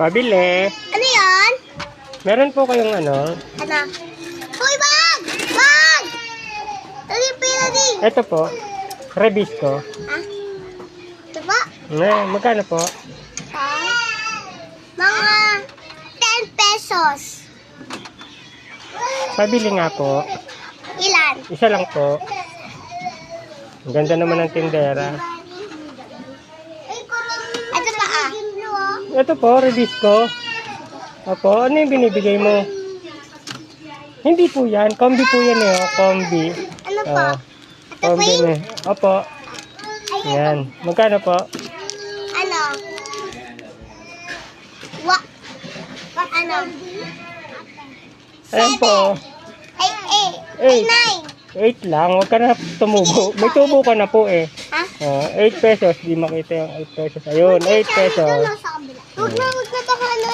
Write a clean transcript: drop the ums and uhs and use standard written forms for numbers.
Pabili. Ano yan? Meron po kayong ano? Ano? Uy, bag! Bag! Dali, pila di. Ito po. Rebisco. Ha? Ito ba? Magkano po? Mga 10 pesos. Pabili nga po. Ilan? Isa lang po. Ang ganda naman ng tindera. Ito pa ah. Ito po, Rebisco. Opo, ano yung binibigay mo? Hindi po yan. Kombi po yan eh. Kombi. Ano pa? Ito Kombi queen? na. Opo. Yan. Magkano po? Ano? Ano? Ayan po. 8 lang. Huwag ka na tumubo. May tubo ka na po eh. Ha? 8 pesos. Di makita yung 8 pesos. Ayun, 8 pesos. Huwag na baka ano